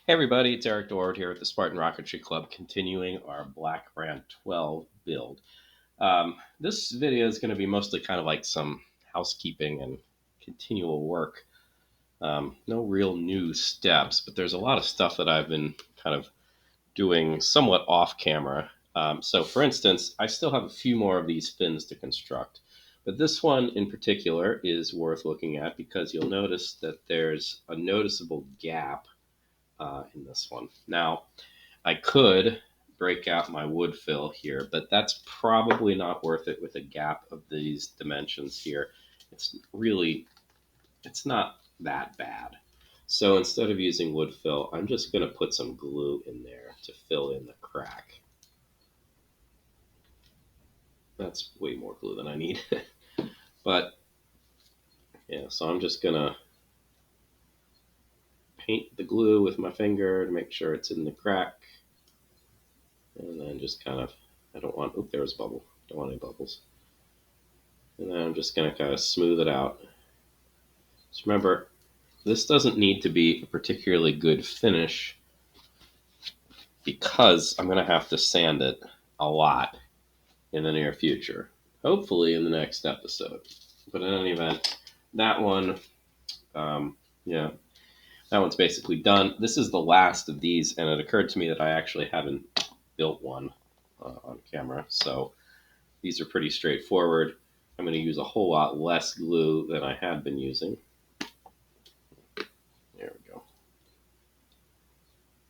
Hey everybody, it's Dorward here at the Spartan Rocketry Club, continuing our Black Brant 12 build. This video is going to be mostly kind of like some housekeeping and continual work. No real new steps, but there's a lot of stuff that I've been kind of doing somewhat off camera. So for instance, I still have a few more of these fins to construct, but this one in particular is worth looking at because you'll notice that there's a noticeable gap in this one. Now, I could break out my wood fill here, but that's probably not worth it with a gap of these dimensions here. It's not that bad. So instead of using wood fill, I'm just going to put some glue in there to fill in the crack. That's way more glue than I need. But yeah, so I'm just going to paint the glue with my finger to make sure it's in the crack. And then just kind of, I don't want, oh, there's a bubble. Don't want any bubbles. And then I'm just going to kind of smooth it out. Just remember, this doesn't need to be a particularly good finish because I'm going to have to sand it a lot in the near future. Hopefully in the next episode. But in any event, that one, yeah, that one's basically done. This is the last of these, and it occurred to me that I actually haven't built one on camera. So these are pretty straightforward. I'm going to use a whole lot less glue than I had been using. There we go.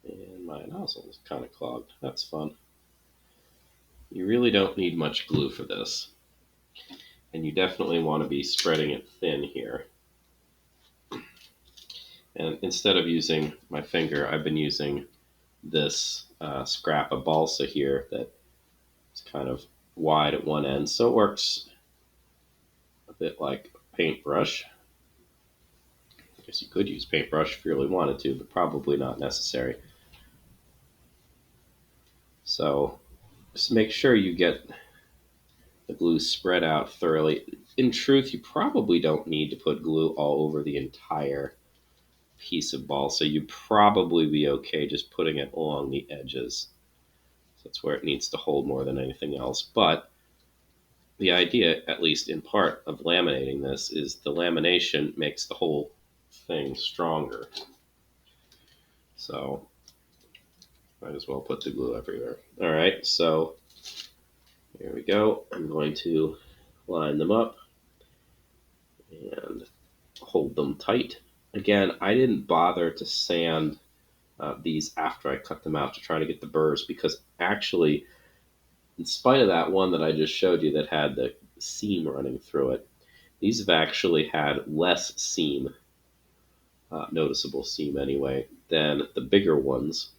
And my nozzle is kind of clogged. That's fun. You really don't need much glue for this. And you definitely want to be spreading it thin here. And instead of using my finger, I've been using this scrap of balsa here that is kind of wide at one end. So it works a bit like a paintbrush. I guess you could use paintbrush if you really wanted to, but probably not necessary. So just make sure you get the glue spread out thoroughly. In truth, you probably don't need to put glue all over the entire piece of balsa. You'd probably be okay just putting it along the edges. So that's where it needs to hold more than anything else. But the idea, at least in part, of laminating this is the lamination makes the whole thing stronger. So might as well put the glue everywhere. All right, so here we go. I'm going to line them up and hold them tight. Again, I didn't bother to sand these after I cut them out to try to get the burrs because actually, in spite of that one that I just showed you that had the seam running through it, these have actually had less seam, noticeable seam anyway, than the bigger ones,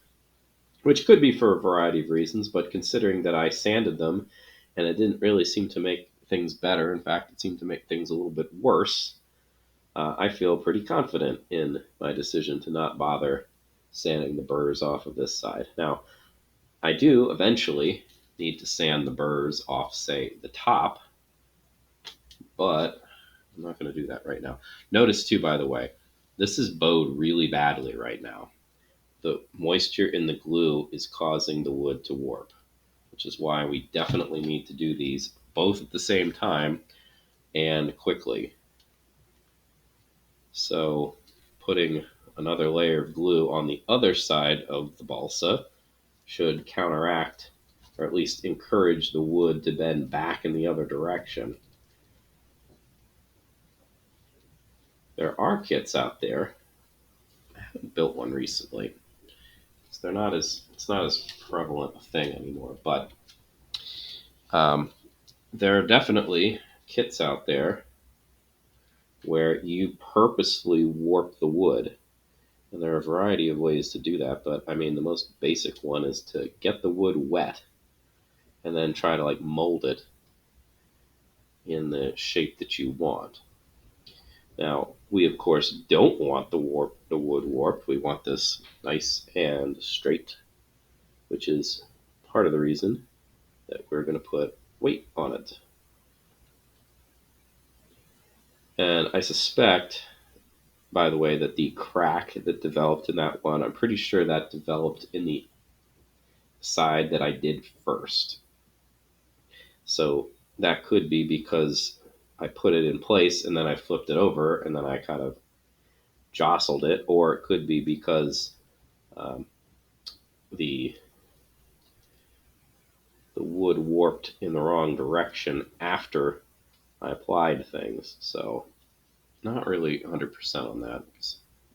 which could be for a variety of reasons, but considering that I sanded them and it didn't really seem to make things better, in fact, it seemed to make things a little bit worse, I feel pretty confident in my decision to not bother sanding the burrs off of this side. Now, I do eventually need to sand the burrs off, say, the top, but I'm not going to do that right now. Notice, too, by the way, this is bowed really badly right now. The moisture in the glue is causing the wood to warp, which is why we definitely need to do these both at the same time and quickly. So putting another layer of glue on the other side of the balsa should counteract or at least encourage the wood to bend back in the other direction. There are kits out there. I haven't built one recently. It's not as prevalent a thing anymore, but there are definitely kits out there where you purposefully warp the wood. And there are a variety of ways to do that, but I mean, the most basic one is to get the wood wet and then try to like mold it in the shape that you want. Now, we of course don't want the wood warped. We want this nice and straight, which is part of the reason that we're going to put weight on it. And I suspect by the way, that the crack that developed in that one, I'm pretty sure that developed in the side that I did first. So that could be because I put it in place and then I flipped it over and then I kind of jostled it, or it could be because um, the the wood warped in the wrong direction after I applied things. So not really 100% on that.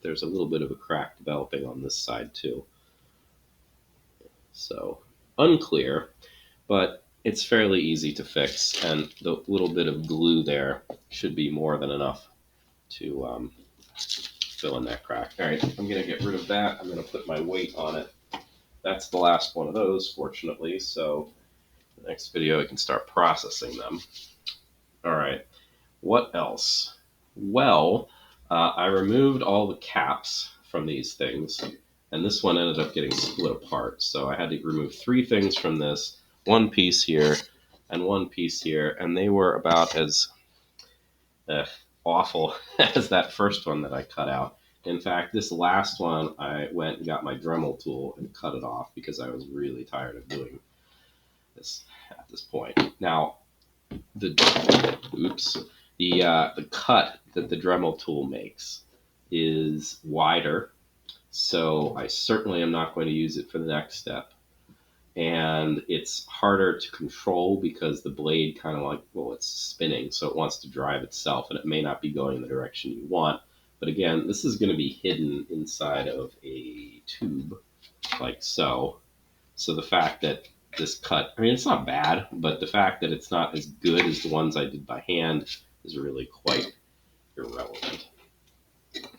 There's a little bit of a crack developing on this side too. So unclear, but it's fairly easy to fix, and the little bit of glue there should be more than enough to fill in that crack. All right, I'm going to get rid of that. I'm going to put my weight on it. That's the last one of those, fortunately, so the next video I can start processing them. All right, what else? Well, I removed all the caps from these things, and this one ended up getting split apart. So I had to remove 3 things from this, one piece here and one piece here, and they were about as awful as that first one that I cut out. In fact, this last one, I went and got my Dremel tool and cut it off because I was really tired of doing this at this point. Now, the cut that the Dremel tool makes is wider, so I certainly am not going to use it for the next step. And it's harder to control because the blade kind of like, well, it's spinning, so it wants to drive itself, and it may not be going in the direction you want. But again, this is going to be hidden inside of a tube, like so. So the fact that this cut, I mean, it's not bad, but the fact that it's not as good as the ones I did by hand is really quite irrelevant.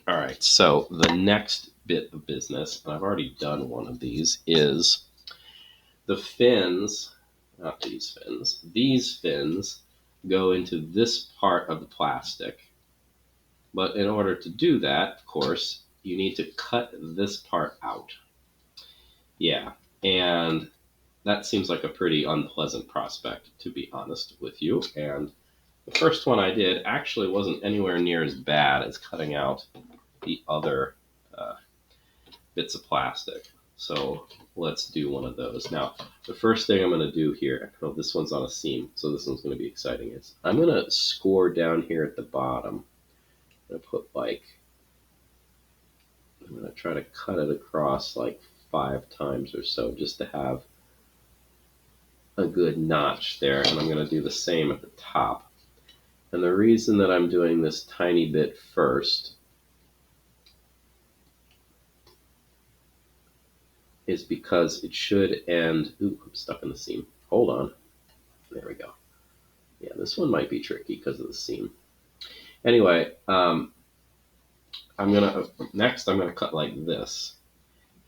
All right, so the next bit of business, and I've already done one of these, is the fins, not these fins go into this part of the plastic. But in order to do that, of course, you need to cut this part out. Yeah, and that seems like a pretty unpleasant prospect, to be honest with you. And the first one I did actually wasn't anywhere near as bad as cutting out the other bits of plastic. So let's do one of those. Now, the first thing I'm going to do here, oh, this one's on a seam, so this one's going to be exciting, is I'm going to score down here at the bottom. I'm going to put I'm going to try to cut it across like 5 times or so just to have a good notch there, and I'm going to do the same at the top. And the reason that I'm doing this tiny bit first is because it should end. Ooh, I'm stuck in the seam. Hold on. There we go. Yeah, this one might be tricky because of the seam. Anyway, next I'm gonna cut like this,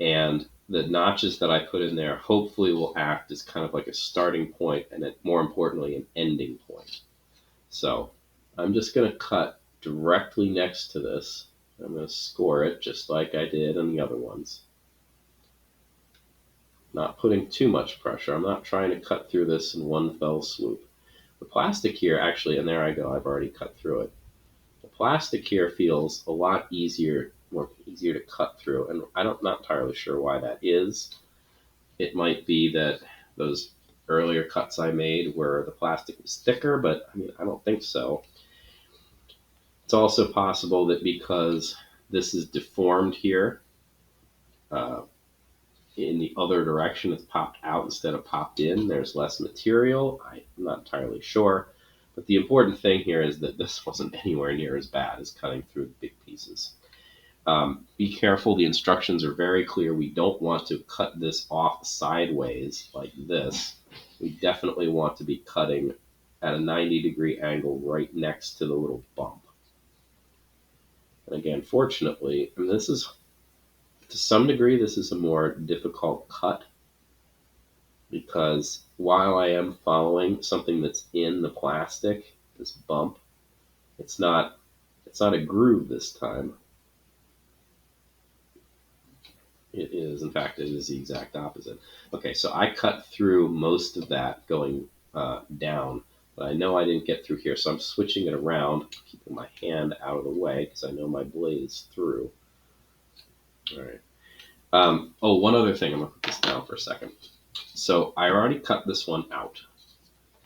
and the notches that I put in there hopefully will act as kind of like a starting point and more importantly an ending point. So I'm just gonna cut directly next to this. I'm gonna score it just like I did on the other ones. Not putting too much pressure. I'm not trying to cut through this in one fell swoop. The plastic here actually, and there I go, I've already cut through it. The plastic here feels a lot easier, more easier to cut through, and I'm not entirely sure why that is. It might be that those earlier cuts I made where the plastic was thicker, but I mean, I don't think so. It's also possible that because this is deformed here, in the other direction, it's popped out instead of popped in. There's less material. I'm not entirely sure. But the important thing here is that this wasn't anywhere near as bad as cutting through the big pieces. Be careful. The instructions are very clear. We don't want to cut this off sideways like this. We definitely want to be cutting at a 90-degree angle right next to the little bump. And again, fortunately, and this is, to some degree, this is a more difficult cut because while I am following something that's in the plastic, this bump, it's not a groove this time. It is, in fact, it is the exact opposite. Okay, so I cut through most of that going down, But I know I didn't get through here, so I'm switching it around, keeping my hand out of the way because I know my blade is through. All right. Oh, one other thing. I'm going to put this down for a second. So I already cut this one out.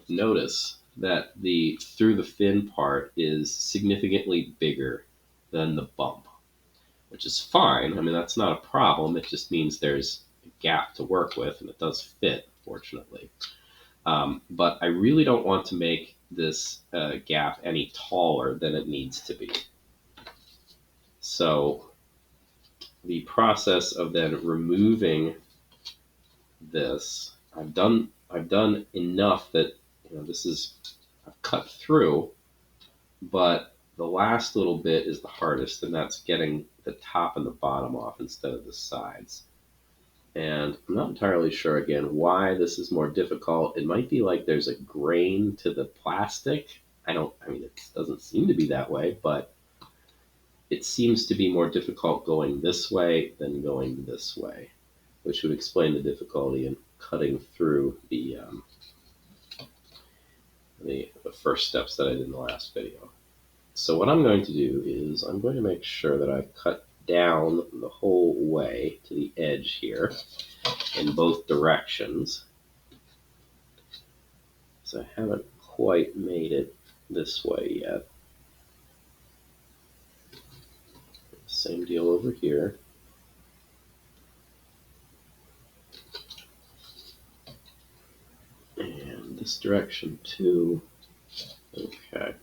Notice that the through the fin part is significantly bigger than the bump, which is fine. I mean, that's not a problem. It just means there's a gap to work with, and it does fit, fortunately. But I really don't want to make this gap any taller than it needs to be. So the process of then removing this, I've done enough that this is I've cut through, but the last little bit is the hardest, and that's getting the top and the bottom off instead of the sides. And I'm not entirely sure, again, why this is more difficult. It might be like there's a grain to the plastic. I mean, it doesn't seem to be that way, but it seems to be more difficult going this way than going this way, which would explain the difficulty in cutting through the first steps that I did in the last video. So what I'm going to do is I'm going to make sure that I cut down the whole way to the edge here in both directions. So I haven't quite made it this way yet. Same deal over here. And this direction too. Okay.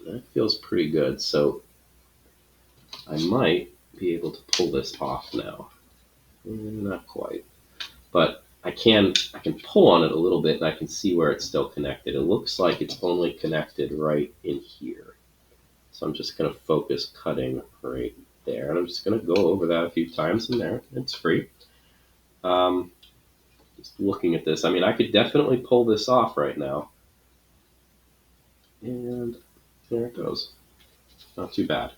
That feels pretty good. So I might be able to pull this off now. Not quite. But I can pull on it a little bit, and I can see where it's still connected. It looks like it's only connected right in here. So I'm just going to focus cutting right there. And I'm just going to go over that a few times, and there, it's free. Just looking at this, I mean, I could definitely pull this off right now. And there it goes. Not too bad.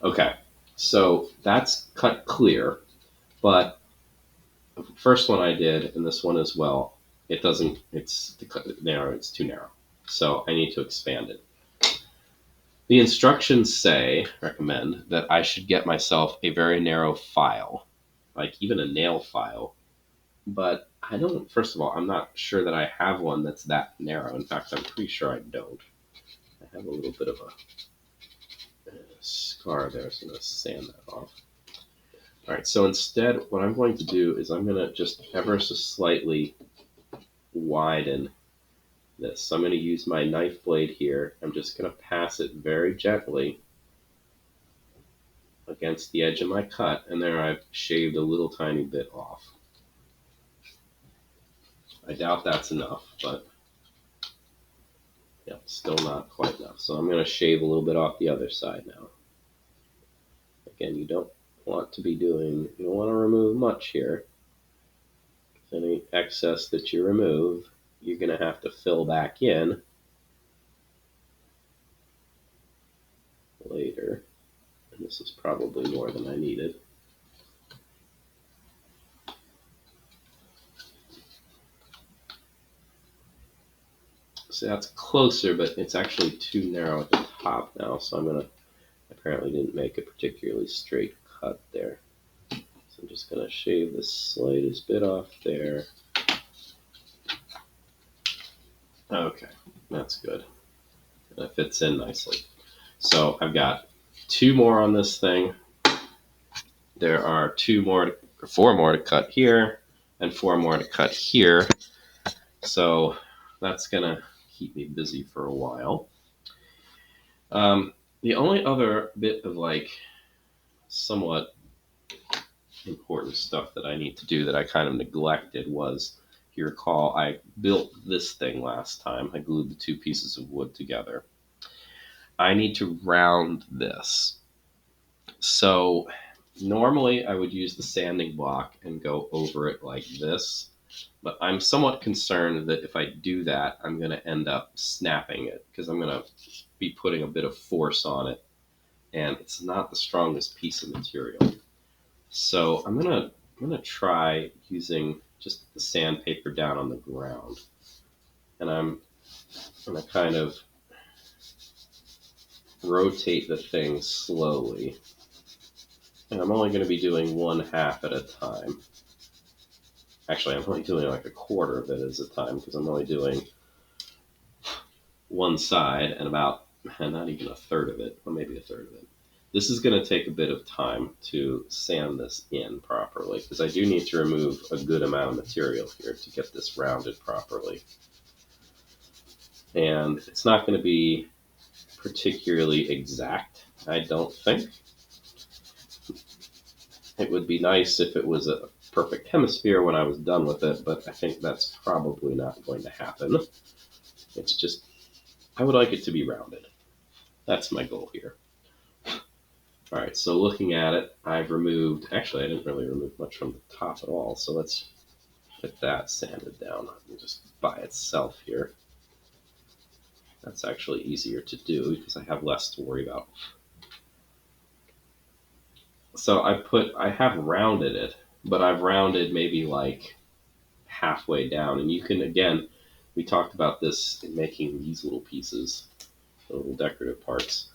Okay, so that's cut clear, but the first one I did, and this one as well, it's narrow, it's too narrow. So I need to expand it. The instructions recommend that I should get myself a very narrow file, like even a nail file. But first of all, I'm not sure that I have one that's that narrow. In fact, I'm pretty sure I don't. I have a little bit of a scar there, so I'm going to sand that off. All right, so instead, what I'm going to do is I'm going to just ever so slightly widen this. So I'm going to use my knife blade here. I'm just going to pass it very gently against the edge of my cut, and there I've shaved a little tiny bit off. I doubt that's enough, but yeah, still not quite enough. So I'm going to shave a little bit off the other side now. Again, you don't want to remove much here. Any excess that you remove, you're going to have to fill back in later. And this is probably more than I needed. So that's closer, but it's actually too narrow at the top now, so apparently didn't make a particularly straight cut there. So I'm just going to shave the slightest bit off there. Okay, that's good. And it fits in nicely. So I've got 2 more on this thing. There are 4 more to cut here, and 4 more to cut here. So that's going to keep me busy for a while. The only other bit of somewhat important stuff that I need to do that I kind of neglected was, if you recall, I built this thing last time. I glued the 2 pieces of wood together. I need to round this. So normally I would use the sanding block and go over it like this, but I'm somewhat concerned that if I do that, I'm going to end up snapping it because I'm going to be putting a bit of force on it, and it's not the strongest piece of material. So I'm gonna try using just the sandpaper down on the ground, and I'm I'm going to kind of rotate the thing slowly. And I'm only going to be doing 1/2 at a time. Actually, I'm only doing like 1/4 of it at a time because I'm only doing one side and not even 1/3 of it, or maybe 1/3 of it. This is going to take a bit of time to sand this in properly because I do need to remove a good amount of material here to get this rounded properly. And it's not going to be particularly exact, I don't think. It would be nice if it was a perfect hemisphere when I was done with it, but I think that's probably not going to happen. It's just, I would like it to be rounded. That's my goal here. All right, so looking at it, I've removed, actually I didn't really remove much from the top at all, so let's get that sanded down just by itself here. That's actually easier to do because I have less to worry about. So I have rounded it, but I've rounded maybe like halfway down. And you can, again, we talked about this in making these little pieces, the little decorative parts.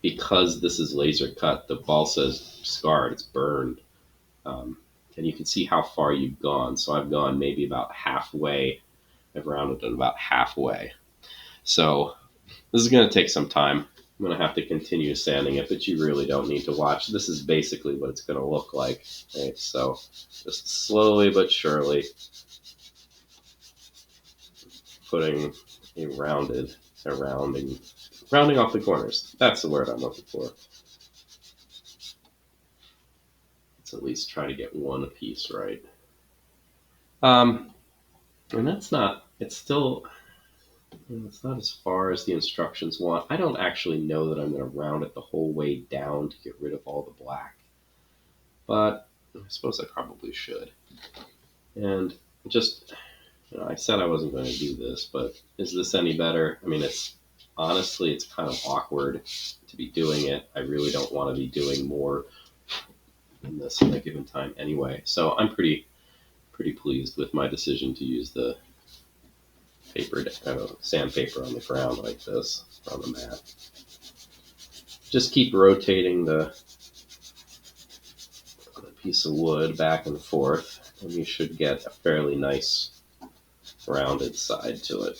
Because this is laser cut, the balsa is scarred, it's burned. And you can see how far you've gone. So I've gone maybe about halfway. I've rounded it about halfway. So this is going to take some time. I'm going to have to continue sanding it, but you really don't need to watch. This is basically what it's going to look like. Right? So just slowly but surely putting a rounding off the corners. That's the word I'm looking for. Let's at least try to get one piece right. And that's not, it's not as far as the instructions want. I don't actually know that I'm going to round it the whole way down to get rid of all the black, but I suppose I probably should. And just, I said I wasn't going to do this, but is this any better? I mean, honestly, it's kind of awkward to be doing it. I really don't want to be doing more in this at a given time anyway. So I'm pretty pleased with my decision to use the sandpaper on the ground like this on the mat. Just keep rotating the piece of wood back and forth, and you should get a fairly nice rounded side to it.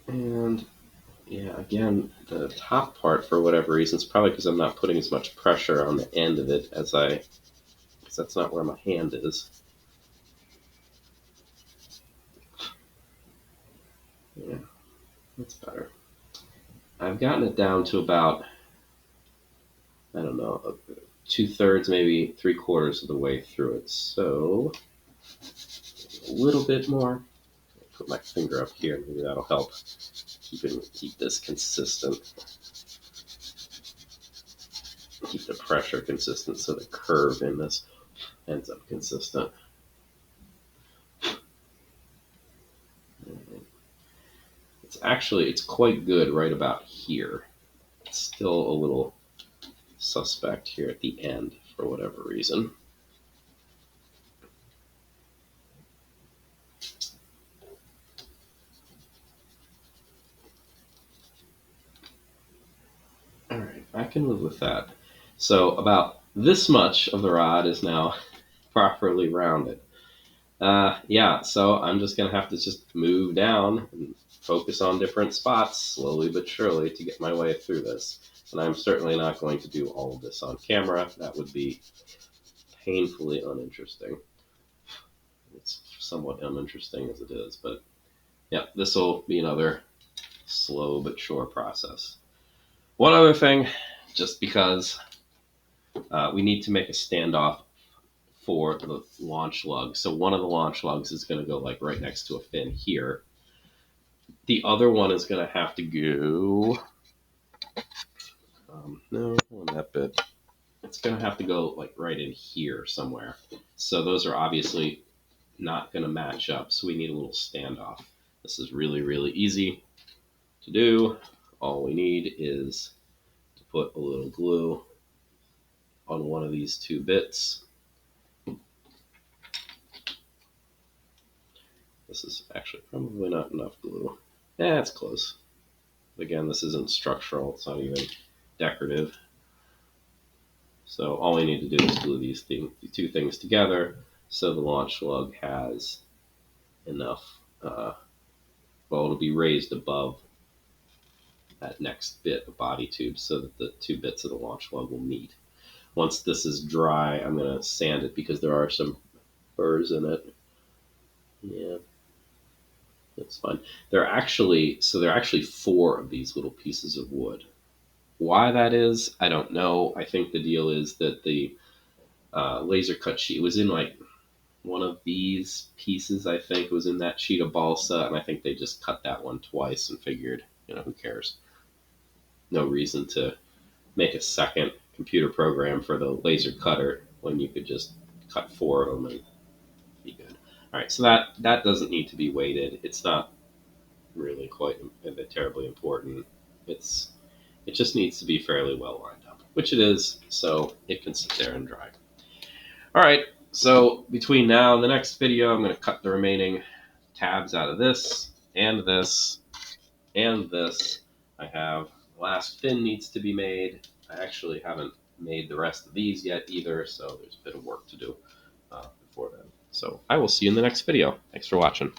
And yeah, again, the top part, for whatever reason, it's probably because I'm not putting as much pressure on the end of it because that's not where my hand is. Yeah, that's better. I've gotten it down to about, I don't know, 2/3, maybe 3/4 of the way through it. So a little bit more. Put my finger up here, maybe that'll help keep this consistent. Keep the pressure consistent so the curve in this ends up consistent. It's quite good right about here. It's still a little suspect here at the end for whatever reason. All right, I can live with that. So about this much of the rod is now properly rounded. Yeah, so I'm just going to have to just move down and focus on different spots slowly but surely to get my way through this. And I'm certainly not going to do all of this on camera. That would be painfully uninteresting. It's somewhat uninteresting as it is, but yeah, this will be another slow but sure process. One other thing, just because we need to make a standoff for the launch lug. So one of the launch lugs is going to go like right next to a fin here. The other one is going to have to go. No, on that bit. It's going to have to go like right in here somewhere. So those are obviously not going to match up. So we need a little standoff. This is really, really easy to do. All we need is to put a little glue on one of these two bits. This is actually probably not enough glue. Yeah, it's close. Again, this isn't structural. It's not even decorative. So all we need to do is glue these two things together so the launch lug has enough, well, it'll be raised above that next bit of body tube so that the two bits of the launch lug will meet. Once this is dry, I'm going to sand it because there are some burrs in it. Yeah, that's fine. There are actually 4 of these little pieces of wood. Why that is, I don't know. I think the deal is that the laser cut sheet was in like one of these pieces. I think it was in that sheet of balsa, and I think they just cut that one twice and figured, who cares? No reason to make a second computer program for the laser cutter when you could just cut 4 of them and be good. All right, so that doesn't need to be weighted. It's not really quite terribly important. It just needs to be fairly well lined up, which it is, so it can sit there and dry. All right, so between now and the next video, I'm going to cut the remaining tabs out of this and this and this. I have the last fin needs to be made. I actually haven't made the rest of these yet either, so there's a bit of work to do before then. So I will see you in the next video. Thanks for watching.